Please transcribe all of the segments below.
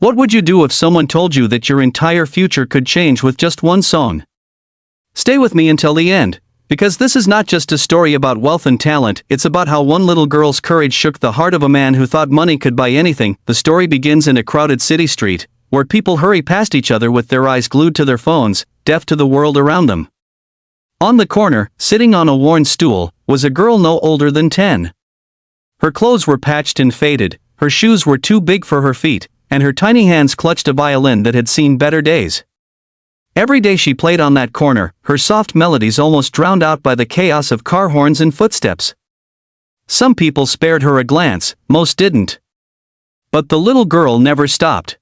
What would you do if someone told you that your entire future could change with just one song? Stay with me until the end, because this is not just a story about wealth and talent, it's about how one little girl's courage shook the heart of a man who thought money could buy anything. The story begins in a crowded city street, where people hurry past each other with their eyes glued to their phones, deaf to the world around them. On the corner, sitting on a worn stool, was a girl no older than 10. Her clothes were patched and faded, her shoes were too big for her feet, and her tiny hands clutched a violin that had seen better days. Every day she played on that corner, her soft melodies almost drowned out by the chaos of car horns and footsteps. Some people spared her a glance, most didn't. But the little girl never stopped.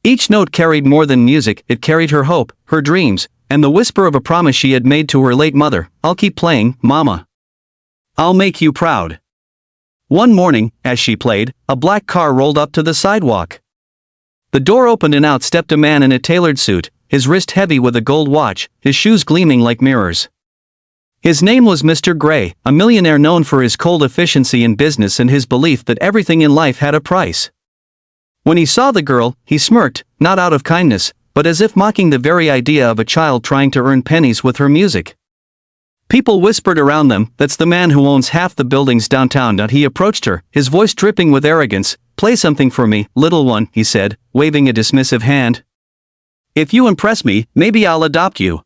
Each note carried more than music, it carried her hope, her dreams, and the whisper of a promise she had made to her late mother. "I'll keep playing, Mama. I'll make you proud." One morning, as she played, a black car rolled up to the sidewalk. The door opened and out stepped a man in a tailored suit, his wrist heavy with a gold watch, his shoes gleaming like mirrors. His name was Mr. Gray, a millionaire known for his cold efficiency in business and his belief that everything in life had a price. When he saw the girl, he smirked, not out of kindness, but as if mocking the very idea of a child trying to earn pennies with her music. People whispered around them, "That's the man who owns half the buildings downtown." Now he approached her, his voice dripping with arrogance. "Play something for me, little one," he said, waving a dismissive hand. "If you impress me, maybe I'll adopt you.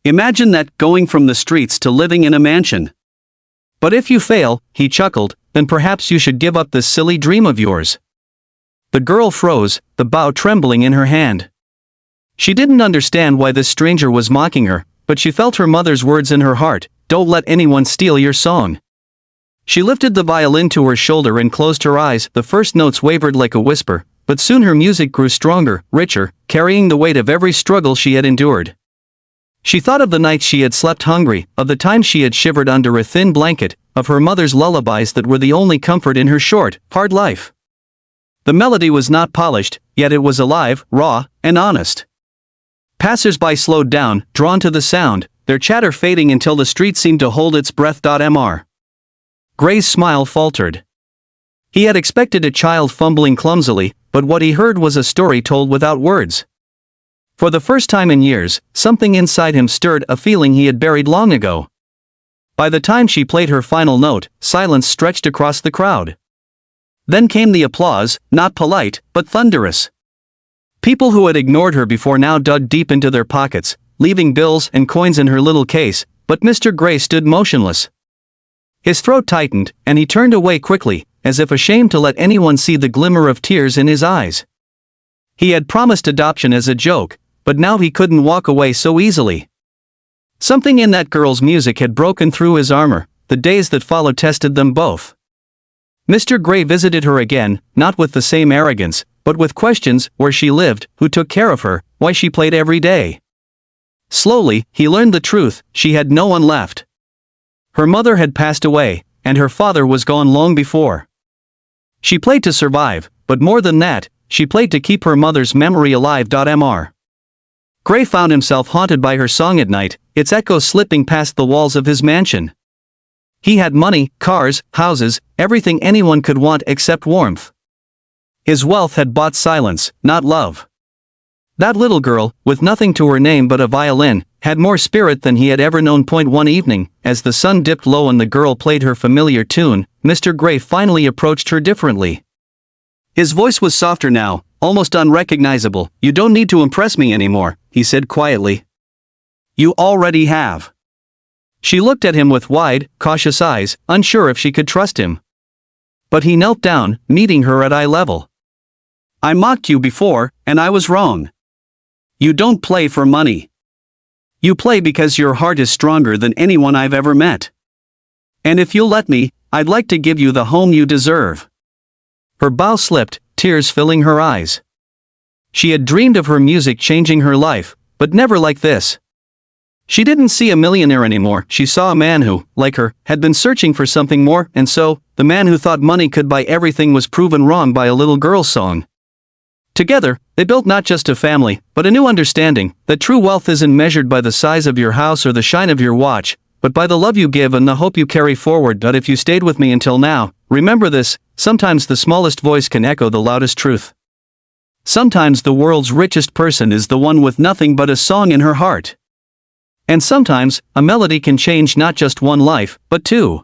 Imagine that, going from the streets to living in a mansion. But if you fail," he chuckled, "then perhaps you should give up this silly dream of yours." The girl froze, the bow trembling in her hand. She didn't understand why this stranger was mocking her, but she felt her mother's words in her heart, "Don't let anyone steal your song." She lifted the violin to her shoulder and closed her eyes. The first notes wavered like a whisper, but soon her music grew stronger, richer, carrying the weight of every struggle she had endured. She thought of the nights she had slept hungry, of the times she had shivered under a thin blanket, of her mother's lullabies that were the only comfort in her short, hard life. The melody was not polished, yet it was alive, raw, and honest. Passers-by slowed down, drawn to the sound, their chatter fading until the street seemed to hold its breath. Mr. Gray's smile faltered. He had expected a child fumbling clumsily, but what he heard was a story told without words. For the first time in years, something inside him stirred, a feeling he had buried long ago. By the time she played her final note, silence stretched across the crowd. Then came the applause, not polite, but thunderous. People who had ignored her before now dug deep into their pockets, leaving bills and coins in her little case, but Mr. Gray stood motionless. His throat tightened, and he turned away quickly, as if ashamed to let anyone see the glimmer of tears in his eyes. He had promised adoption as a joke, but now he couldn't walk away so easily. Something in that girl's music had broken through his armor. The days that followed tested them both. Mr. Gray visited her again, not with the same arrogance, but with questions: where she lived, who took care of her, why she played every day. Slowly, he learned the truth: she had no one left. Her mother had passed away, and her father was gone long before. She played to survive, but more than that, she played to keep her mother's memory alive. Mr. Gray found himself haunted by her song at night, its echoes slipping past the walls of his mansion. He had money, cars, houses, everything anyone could want except warmth. His wealth had bought silence, not love. That little girl, with nothing to her name but a violin, had more spirit than he had ever known. One evening, as the sun dipped low and the girl played her familiar tune, Mr. Gray finally approached her differently. His voice was softer now, almost unrecognizable. "You don't need to impress me anymore," he said quietly. "You already have." She looked at him with wide, cautious eyes, unsure if she could trust him. But he knelt down, meeting her at eye level. "I mocked you before, and I was wrong. You don't play for money. You play because your heart is stronger than anyone I've ever met. And if you'll let me, I'd like to give you the home you deserve." Her bow slipped, tears filling her eyes. She had dreamed of her music changing her life, but never like this. She didn't see a millionaire anymore, she saw a man who, like her, had been searching for something more, and so, the man who thought money could buy everything was proven wrong by a little girl's song. Together, they built not just a family, but a new understanding, that true wealth isn't measured by the size of your house or the shine of your watch, but by the love you give and the hope you carry forward. But if you stayed with me until now, remember this: sometimes the smallest voice can echo the loudest truth. Sometimes the world's richest person is the one with nothing but a song in her heart. And sometimes, a melody can change not just one life, but two.